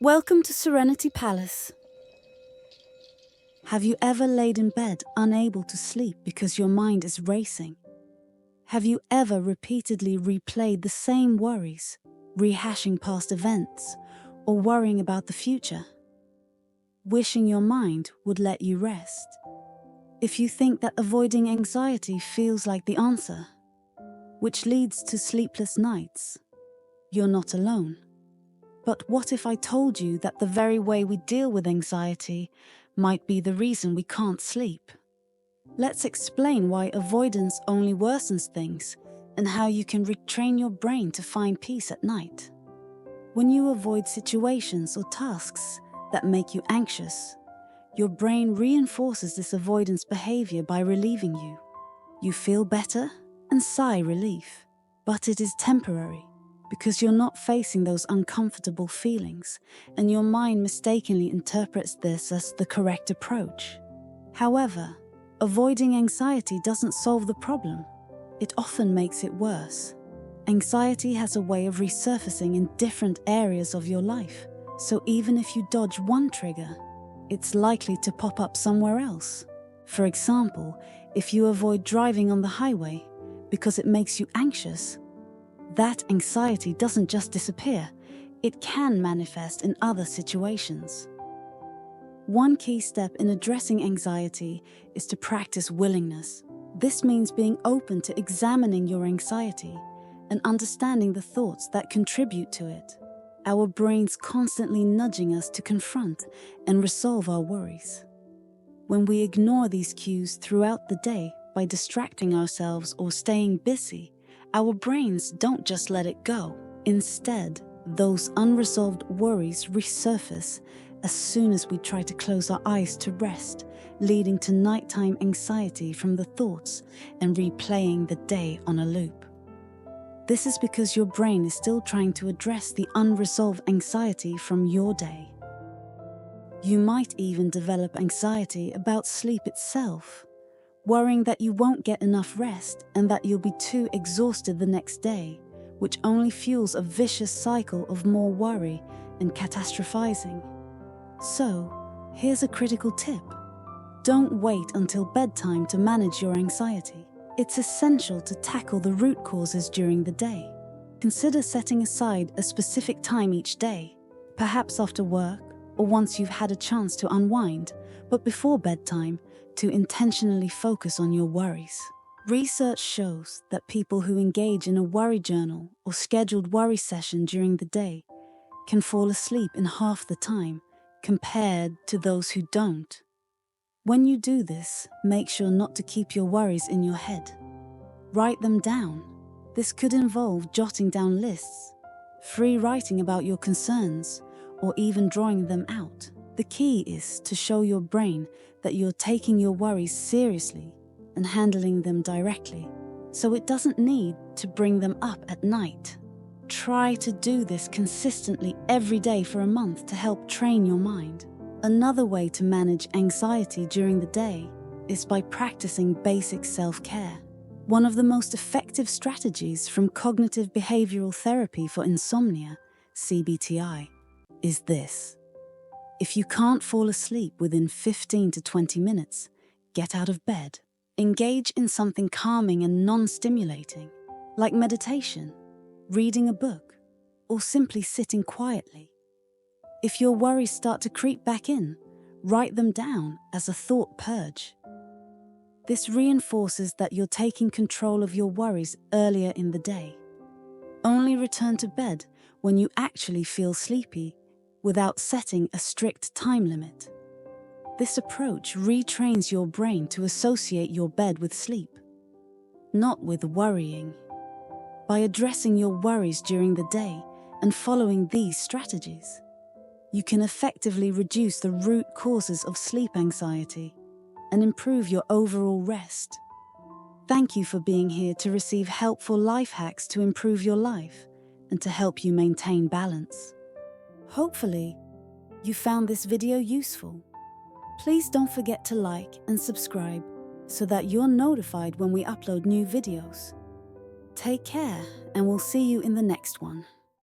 Welcome to Serenity Palace. Have you ever laid in bed unable to sleep because your mind is racing? Have you ever repeatedly replayed the same worries, rehashing past events, or worrying about the future? Wishing your mind would let you rest? If you think that avoiding anxiety feels like the answer, which leads to sleepless nights, you're not alone. But what if I told you that the very way we deal with anxiety might be the reason we can't sleep? Let's explain why avoidance only worsens things and how you can retrain your brain to find peace at night. When you avoid situations or tasks that make you anxious, your brain reinforces this avoidance behavior by relieving you. You feel better and sigh relief, but it is temporary, because you're not facing those uncomfortable feelings, and your mind mistakenly interprets this as the correct approach. However, avoiding anxiety doesn't solve the problem. It often makes it worse. Anxiety has a way of resurfacing in different areas of your life, so even if you dodge one trigger, it's likely to pop up somewhere else. For example, if you avoid driving on the highway because it makes you anxious, that anxiety doesn't just disappear, it can manifest in other situations. One key step in addressing anxiety is to practice willingness. This means being open to examining your anxiety and understanding the thoughts that contribute to it. Our brains constantly nudging us to confront and resolve our worries. When we ignore these cues throughout the day by distracting ourselves or staying busy, our brains don't just let it go. Instead, those unresolved worries resurface as soon as we try to close our eyes to rest, leading to nighttime anxiety from the thoughts and replaying the day on a loop. This is because your brain is still trying to address the unresolved anxiety from your day. You might even develop anxiety about sleep itself, worrying that you won't get enough rest and that you'll be too exhausted the next day, which only fuels a vicious cycle of more worry and catastrophizing. So, here's a critical tip. Don't wait until bedtime to manage your anxiety. It's essential to tackle the root causes during the day. Consider setting aside a specific time each day, perhaps after work or once you've had a chance to unwind, but before bedtime, to intentionally focus on your worries. Research shows that people who engage in a worry journal or scheduled worry session during the day can fall asleep in half the time compared to those who don't. When you do this, make sure not to keep your worries in your head. Write them down. This could involve jotting down lists, free writing about your concerns, or even drawing them out. The key is to show your brain that you're taking your worries seriously and handling them directly, so it doesn't need to bring them up at night. Try to do this consistently every day for a month to help train your mind. Another way to manage anxiety during the day is by practicing basic self-care. One of the most effective strategies from cognitive behavioral therapy for insomnia, CBTI, is this. If you can't fall asleep within 15 to 20 minutes, get out of bed. Engage in something calming and non-stimulating, like meditation, reading a book, or simply sitting quietly. If your worries start to creep back in, write them down as a thought purge. This reinforces that you're taking control of your worries earlier in the day. Only return to bed when you actually feel sleepy, without setting a strict time limit. This approach retrains your brain to associate your bed with sleep, not with worrying. By addressing your worries during the day and following these strategies, you can effectively reduce the root causes of sleep anxiety and improve your overall rest. Thank you for being here to receive helpful life hacks to improve your life and to help you maintain balance. Hopefully, you found this video useful. Please don't forget to like and subscribe so that you're notified when we upload new videos. Take care, and we'll see you in the next one.